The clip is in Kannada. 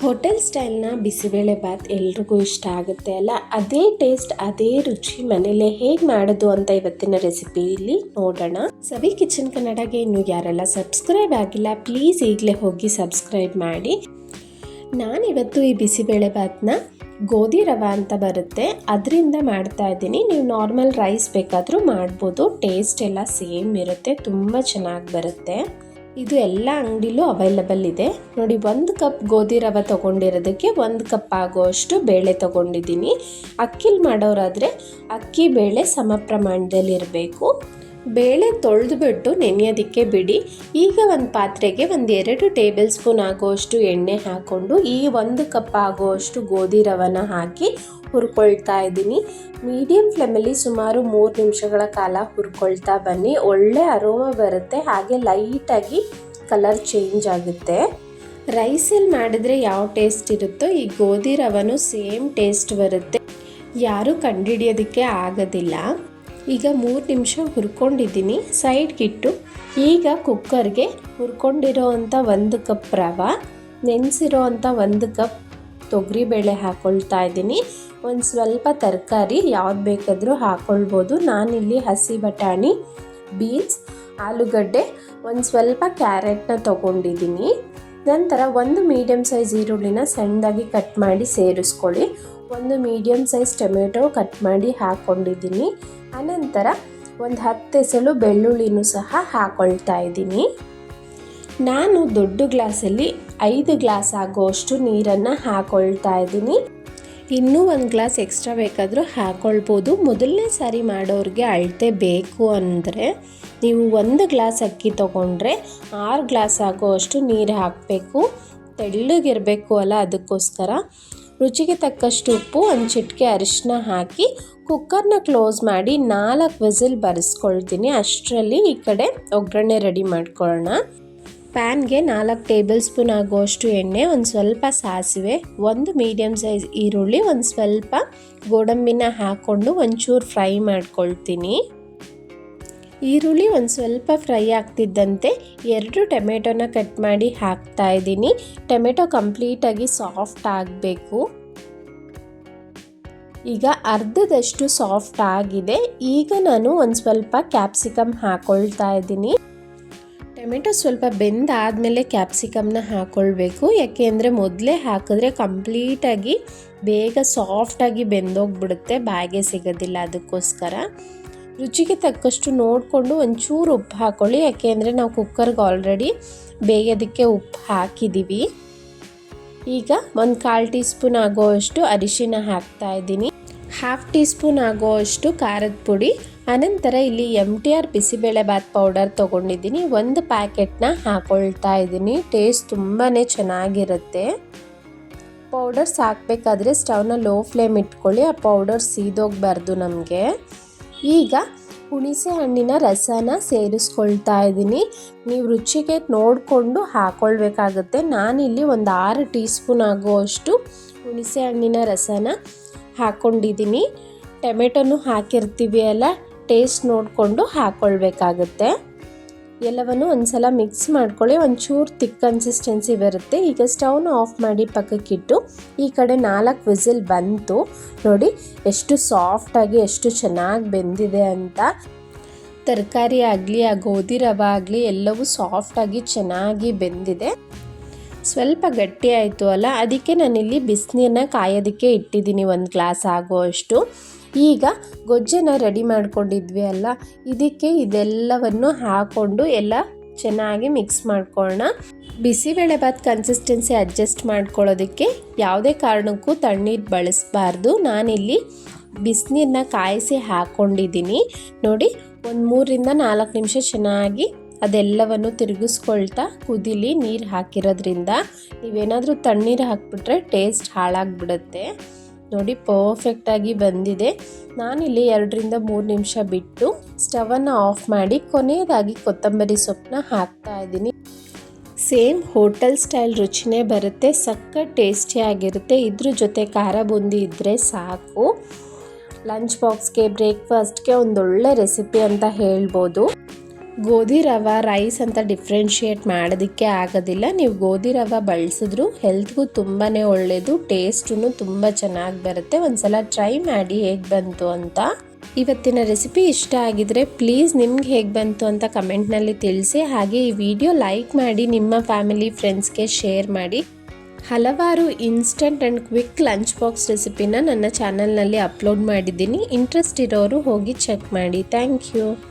ಹೋಟೆಲ್ ಸ್ಟೈಲ್ನ ಬಿಸಿಬೇಳೆ ಬಾತ್ ಎಲ್ರಿಗೂ ಇಷ್ಟ ಆಗುತ್ತೆ ಅಲ್ಲ. ಅದೇ ಟೇಸ್ಟ್ ಅದೇ ರುಚಿ ಮನೇಲೆ ಹೇಗೆ ಮಾಡೋದು ಅಂತ ಇವತ್ತಿನ ರೆಸಿಪಿಯಲ್ಲಿ ನೋಡೋಣ. ಸವಿ ಕಿಚನ್ ಕನ್ನಡಗೆ ಇನ್ನು ಯಾರೆಲ್ಲ ಸಬ್ಸ್ಕ್ರೈಬ್ ಆಗಿಲ್ಲ ಪ್ಲೀಸ್ ಈಗಲೇ ಹೋಗಿ ಸಬ್ಸ್ಕ್ರೈಬ್ ಮಾಡಿ. ನಾನಿವತ್ತು ಈ ಬಿಸಿಬೇಳೆ ಬಾತ್ನ ಗೋಧಿ ರವೆ ಅಂತ ಬರುತ್ತೆ ಅದರಿಂದ ಮಾಡ್ತಾ ಇದ್ದೀನಿ. ನೀವು ನಾರ್ಮಲ್ ರೈಸ್ ಬೇಕಾದರೂ ಮಾಡ್ಬೋದು. ಟೇಸ್ಟ್ ಎಲ್ಲ ಸೇಮ್ ಇರುತ್ತೆ, ತುಂಬ ಚೆನ್ನಾಗಿ ಬರುತ್ತೆ. ಇದು ಎಲ್ಲ ಅಂಗಡಿಲೂ ಅವೈಲಬಲ್ ಇದೆ ನೋಡಿ. 1 ಕಪ್ ಗೋಧಿ ರವೆ ತೊಗೊಂಡಿರೋದಕ್ಕೆ 1 ಕಪ್ ಆಗೋಷ್ಟು ಬೇಳೆ ತೊಗೊಂಡಿದ್ದೀನಿ. ಅಕ್ಕಿಲಿ ಮಾಡೋರಾದರೆ ಅಕ್ಕಿ ಬೇಳೆ ಸಮ ಪ್ರಮಾಣದಲ್ಲಿ ಇರಬೇಕು. ಬೇಳೆ ತೊಳೆದುಬಿಟ್ಟು ನೆನೆಯೋದಕ್ಕೆ ಬಿಡಿ. ಈಗ ಒಂದು ಪಾತ್ರೆಗೆ 2 ಟೇಬಲ್ ಸ್ಪೂನ್ ಆಗೋಷ್ಟು ಎಣ್ಣೆ ಹಾಕ್ಕೊಂಡು ಈ 1 ಕಪ್ ಆಗೋಷ್ಟು ಗೋಧಿ ರವೆನ ಹಾಕಿ ಹುರ್ಕೊಳ್ತಾ ಇದ್ದೀನಿ. ಮೀಡಿಯಮ್ ಫ್ಲೇಮಲ್ಲಿ ಸುಮಾರು 3 ನಿಮಿಷಗಳ ಕಾಲ ಹುರ್ಕೊಳ್ತಾ ಬನ್ನಿ. ಒಳ್ಳೆ ಅರೋಮಾ ಬರುತ್ತೆ, ಹಾಗೆ ಲೈಟಾಗಿ ಕಲರ್ ಚೇಂಜ್ ಆಗುತ್ತೆ. ರೈಸಲ್ಲಿ ಮಾಡಿದ್ರೆ ಯಾವ ಟೇಸ್ಟ್ ಇರುತ್ತೋ ಈ ಗೋಧಿ ರವೆನೂ ಸೇಮ್ ಟೇಸ್ಟ್ ಬರುತ್ತೆ, ಯಾರೂ ಕಂಡುಹಿಡಿಯೋದಕ್ಕೆ ಆಗೋದಿಲ್ಲ. ಈಗ 3 ನಿಮಿಷ ಹುರ್ಕೊಂಡಿದ್ದೀನಿ, ಸೈಡ್ಗಿಟ್ಟು ಈಗ ಕುಕ್ಕರ್ಗೆ ಹುರ್ಕೊಂಡಿರೋ ಅಂಥ 1 ಕಪ್ ರವೆ, ನೆನೆಸಿರೋ ಅಂಥ 1 ಕಪ್ ತೊಗರಿಬೇಳೆ ಹಾಕ್ಕೊಳ್ತಾ ಇದ್ದೀನಿ. ಒಂದು ಸ್ವಲ್ಪ ತರಕಾರಿ ಯಾವ್ದು ಬೇಕಾದರೂ ಹಾಕ್ಕೊಳ್ಬೋದು. ನಾನಿಲ್ಲಿ ಹಸಿ ಬಟಾಣಿ, ಬೀನ್ಸ್, ಆಲೂಗಡ್ಡೆ, ಒಂದು ಸ್ವಲ್ಪ ಕ್ಯಾರೆಟ್ನ ತೊಗೊಂಡಿದ್ದೀನಿ. ನಂತರ 1 ಮೀಡಿಯಮ್ ಸೈಜ್ ಈರುಳ್ಳಿನ ಸಣ್ಣದಾಗಿ ಕಟ್ ಮಾಡಿ ಸೇರಿಸ್ಕೊಳ್ಳಿ. 1 ಮೀಡಿಯಮ್ ಸೈಜ್ ಟೊಮೆಟೊ ಕಟ್ ಮಾಡಿ ಹಾಕ್ಕೊಂಡಿದ್ದೀನಿ. ಅನಂತರ ಒಂದು 10 ಎಸಳು ಬೆಳ್ಳುಳ್ಳಿನೂ ಸಹ ಹಾಕ್ಕೊಳ್ತಾ ಇದ್ದೀನಿ. ನಾನು ದೊಡ್ಡ ಗ್ಲಾಸಲ್ಲಿ 5 ಗ್ಲಾಸ್ ಆಗೋಷ್ಟು ನೀರನ್ನು ಹಾಕ್ಕೊಳ್ತಾ ಇದ್ದೀನಿ. ಇನ್ನೂ 1 ಗ್ಲಾಸ್ ಎಕ್ಸ್ಟ್ರಾ ಬೇಕಾದರೂ ಹಾಕ್ಕೊಳ್ಬೋದು. ಮೊದಲನೇ ಸಾರಿ ಮಾಡೋರಿಗೆ ಅಳತೆ ಬೇಕು ಅಂದರೆ ನೀವು 1 ಗ್ಲಾಸ್ ಅಕ್ಕಿ ತೊಗೊಂಡ್ರೆ 6 ಗ್ಲಾಸ್ ಆಗೋಷ್ಟು ನೀರು ಹಾಕಬೇಕು. ತೆಳ್ಳಗಿರಬೇಕು ಅಲ್ಲ, ಅದಕ್ಕೋಸ್ಕರ. ರುಚಿಗೆ ತಕ್ಕಷ್ಟು ಉಪ್ಪು, 1 ಚಿಟಿಕೆ ಅರಿಶಿನ ಹಾಕಿ ಕುಕ್ಕರ್ನ ಕ್ಲೋಸ್ ಮಾಡಿ 4 ವಿಸಿಲ್ ಬರೆಸ್ಕೊಳ್ತೀನಿ. ಅಷ್ಟರಲ್ಲಿ ಈ ಕಡೆ ಒಗ್ಗರಣೆ ರೆಡಿ ಮಾಡ್ಕೊಳ್ಳೋಣ. ಪ್ಯಾನ್ಗೆ 4 ಟೇಬಲ್ ಸ್ಪೂನ್ ಆಗೋಷ್ಟು ಎಣ್ಣೆ, ಒಂದು ಸ್ವಲ್ಪ ಸಾಸಿವೆ, 1 ಮೀಡಿಯಮ್ ಸೈಜ್ ಈರುಳ್ಳಿ, ಒಂದು ಸ್ವಲ್ಪ ಗೋಡಂಬಿನ ಹಾಕ್ಕೊಂಡು ಒಂಚೂರು ಫ್ರೈ ಮಾಡ್ಕೊಳ್ತೀನಿ. ಈರುಳ್ಳಿ ಒಂದು ಸ್ವಲ್ಪ ಫ್ರೈ ಆಗ್ತಿದ್ದಂತೆ 2 ಟೊಮೆಟೊನ ಕಟ್ ಮಾಡಿ ಹಾಕ್ತಾ ಇದ್ದೀನಿ. ಟೊಮೆಟೊ ಕಂಪ್ಲೀಟಾಗಿ ಸಾಫ್ಟ್ ಆಗಬೇಕು. ಈಗ ಅರ್ಧದಷ್ಟು ಸಾಫ್ಟ್ ಆಗಿದೆ. ಈಗ ನಾನು ಒಂದು ಸ್ವಲ್ಪ ಕ್ಯಾಪ್ಸಿಕಮ್ ಹಾಕ್ಕೊಳ್ತಾ ಇದ್ದೀನಿ. ಟೊಮೆಟೊ ಸ್ವಲ್ಪ ಬೆಂದಾದಮೇಲೆ ಕ್ಯಾಪ್ಸಿಕಮ್ನ ಹಾಕ್ಕೊಳ್ಬೇಕು, ಯಾಕೆ ಅಂದರೆ ಮೊದಲೇ ಹಾಕಿದ್ರೆ ಕಂಪ್ಲೀಟಾಗಿ ಬೇಗ ಸಾಫ್ಟಾಗಿ ಬೆಂದೋಗ್ಬಿಡುತ್ತೆ, ಬಾಯಿಗೆ ಸಿಗೋದಿಲ್ಲ. ಅದಕ್ಕೋಸ್ಕರ ರುಚಿಗೆ ತಕ್ಕಷ್ಟು ನೋಡಿಕೊಂಡು ಒಂಚೂರು ಉಪ್ಪು ಹಾಕ್ಕೊಳ್ಳಿ, ಯಾಕೆ ಅಂದರೆ ನಾವು ಕುಕ್ಕರ್ಗೆ ಆಲ್ರೆಡಿ ಬೇಯೋದಕ್ಕೆ ಉಪ್ಪು ಹಾಕಿದ್ದೀವಿ. ಈಗ 1/4 ಟೀ ಸ್ಪೂನ್ ಆಗೋಷ್ಟು ಅರಿಶಿನ ಹಾಕ್ತಾ ಇದ್ದೀನಿ. 1/2 ಟೀ ಸ್ಪೂನ್ ಆಗೋಷ್ಟು ಖಾರದ ಪುಡಿ. ಅನಂತರ ಇಲ್ಲಿ MTR ಬಿಸಿಬೇಳೆ ಬಾತ್ ಪೌಡರ್ ತೊಗೊಂಡಿದ್ದೀನಿ. 1 ಪ್ಯಾಕೆಟ್ನ ಹಾಕ್ಕೊಳ್ತಾ ಇದ್ದೀನಿ. ಟೇಸ್ಟ್ ತುಂಬಾ ಚೆನ್ನಾಗಿರುತ್ತೆ. ಪೌಡರ್ಸ್ ಹಾಕಬೇಕಾದ್ರೆ ಸ್ಟವ್ನ ಲೋ ಫ್ಲೇಮ್ ಇಟ್ಕೊಳ್ಳಿ, ಆ ಪೌಡರ್ ಸೀದೋಗಬಾರ್ದು ನಮಗೆ. ಈಗ ಹುಣಸೆ ಹಣ್ಣಿನ ರಸನ ಸೇರಿಸ್ಕೊಳ್ತಾ ಇದ್ದೀನಿ. ನೀವು ರುಚಿಗೆ ನೋಡಿಕೊಂಡು ಹಾಕ್ಕೊಳ್ಬೇಕಾಗುತ್ತೆ. ನಾನಿಲ್ಲಿ ಒಂದು 6 ಟೀ ಸ್ಪೂನ್ ಆಗುವಷ್ಟು ಹುಣಸೆ ಹಣ್ಣಿನ ರಸನ ಹಾಕ್ಕೊಂಡಿದ್ದೀನಿ. ಟೊಮೆಟೊನು ಹಾಕಿರ್ತೀವಿ ಅಲ್ಲ, ಟೇಸ್ಟ್ ನೋಡಿಕೊಂಡು ಹಾಕ್ಕೊಳ್ಬೇಕಾಗುತ್ತೆ. ಎಲ್ಲವನ್ನು ಒಂದು ಸಲ ಮಿಕ್ಸ್ ಮಾಡ್ಕೊಳ್ಳಿ. ಒಂಚೂರು ತಿಕ್ ಕನ್ಸಿಸ್ಟೆನ್ಸಿ ಬರುತ್ತೆ. ಈಗ ಸ್ಟವ್ನ ಆಫ್ ಮಾಡಿ ಪಕ್ಕಕ್ಕಿಟ್ಟು ಈ ಕಡೆ 4 ವಿಸಿಲ್ ಬಂತು ನೋಡಿ, ಎಷ್ಟು ಸಾಫ್ಟಾಗಿ ಎಷ್ಟು ಚೆನ್ನಾಗಿ ಬೆಂದಿದೆ ಅಂತ. ತರಕಾರಿ ಆಗಲಿ ಆ ಗೋಧಿ ರವೆ ಆಗಲಿ ಎಲ್ಲವೂ ಸಾಫ್ಟಾಗಿ ಚೆನ್ನಾಗಿ ಬೆಂದಿದೆ. ಸ್ವಲ್ಪ ಗಟ್ಟಿ ಆಯಿತು ಅಲ್ಲ, ಅದಕ್ಕೆ ನಾನಿಲ್ಲಿ ಬಿಸಿನೀರನ್ನ ಕಾಯೋದಕ್ಕೆ ಇಟ್ಟಿದ್ದೀನಿ 1 ಗ್ಲಾಸ್ ಆಗುವಷ್ಟು. ಈಗ ಗೊಜ್ಜನ್ನು ರೆಡಿ ಮಾಡ್ಕೊಂಡಿದ್ವಿ ಅಲ್ಲ, ಇದಕ್ಕೆ ಇದೆಲ್ಲವನ್ನು ಹಾಕ್ಕೊಂಡು ಎಲ್ಲ ಚೆನ್ನಾಗಿ ಮಿಕ್ಸ್ ಮಾಡ್ಕೊಳ್ಳೋಣ. ಬಿಸಿಬೇಳೆ ಬಾತ್ ಕನ್ಸಿಸ್ಟೆನ್ಸಿ ಅಡ್ಜಸ್ಟ್ ಮಾಡ್ಕೊಳ್ಳೋದಕ್ಕೆ ಯಾವುದೇ ಕಾರಣಕ್ಕೂ ತಣ್ಣೀರು ಬಳಸಬಾರ್ದು. ನಾನಿಲ್ಲಿ ಬಿಸಿನೀರನ್ನ ಕಾಯಿಸಿ ಹಾಕ್ಕೊಂಡಿದ್ದೀನಿ ನೋಡಿ. ಒಂದು 3ರಿಂದ 4 ನಿಮಿಷ ಚೆನ್ನಾಗಿ ಅದೆಲ್ಲವನ್ನು ತಿರುಗಿಸ್ಕೊಳ್ತಾ ಕುದಿಲಿ. ನೀರು ಹಾಕಿರೋದ್ರಿಂದ ನೀವೇನಾದರೂ ತಣ್ಣೀರು ಹಾಕಿಬಿಟ್ರೆ ಟೇಸ್ಟ್ ಹಾಳಾಗಿಬಿಡುತ್ತೆ ನೋಡಿ. ಪರ್ಫೆಕ್ಟಾಗಿ ಬಂದಿದೆ. ನಾನಿಲ್ಲಿ 2ರಿಂದ 3 ನಿಮಿಷ ಬಿಟ್ಟು ಸ್ಟವನ್ನು ಆಫ್ ಮಾಡಿ ಕೊನೆಯದಾಗಿ ಕೊತ್ತಂಬರಿ ಸೊಪ್ಪನ್ನ ಹಾಕ್ತಾ ಇದ್ದೀನಿ. ಸೇಮ್ ಹೋಟೆಲ್ ಸ್ಟೈಲ್ ರುಚಿನೇ ಬರುತ್ತೆ, ಸಖತ್ ಟೇಸ್ಟಿಯಾಗಿರುತ್ತೆ. ಇದ್ರ ಜೊತೆ ಖಾರ ಬೂಂದಿ ಇದ್ದರೆ ಸಾಕು. ಲಂಚ್ ಬಾಕ್ಸ್ಗೆ, ಬ್ರೇಕ್ಫಾಸ್ಟ್ಗೆ ಒಂದೊಳ್ಳೆ ರೆಸಿಪಿ ಅಂತ ಹೇಳ್ಬೋದು. ಗೋಧಿ ರವೆ ರೈಸ್ ಅಂತ ಡಿಫ್ರೆನ್ಷಿಯೇಟ್ ಮಾಡೋದಕ್ಕೆ ಆಗೋದಿಲ್ಲ. ನೀವು ಗೋಧಿ ರವೆ ಬಳಸಿದ್ರು ಹೆಲ್ತ್ಗೂ ತುಂಬಾ ಒಳ್ಳೆಯದು, ಟೇಸ್ಟೂ ತುಂಬ ಚೆನ್ನಾಗಿ ಬರುತ್ತೆ. ಒಂದ್ಸಲ ಟ್ರೈ ಮಾಡಿ ಹೇಗೆ ಬಂತು ಅಂತ. ಇವತ್ತಿನ ರೆಸಿಪಿ ಇಷ್ಟ ಆಗಿದ್ರೆ ಪ್ಲೀಸ್ ನಿಮ್ಗೆ ಹೇಗೆ ಬಂತು ಅಂತ ಕಮೆಂಟ್ನಲ್ಲಿ ತಿಳಿಸಿ. ಹಾಗೆ ಈ ವಿಡಿಯೋ ಲೈಕ್ ಮಾಡಿ ನಿಮ್ಮ ಫ್ಯಾಮಿಲಿ ಫ್ರೆಂಡ್ಸ್ಗೆ ಶೇರ್ ಮಾಡಿ. ಹಲವಾರು instant and quick lunch box ರೆಸಿಪಿನ ನನ್ನ ಚಾನಲ್ನಲ್ಲಿ ಅಪ್ಲೋಡ್ ಮಾಡಿದ್ದೀನಿ. ಇಂಟ್ರೆಸ್ಟ್ ಇರೋರು ಹೋಗಿ ಚೆಕ್ ಮಾಡಿ. Thank you.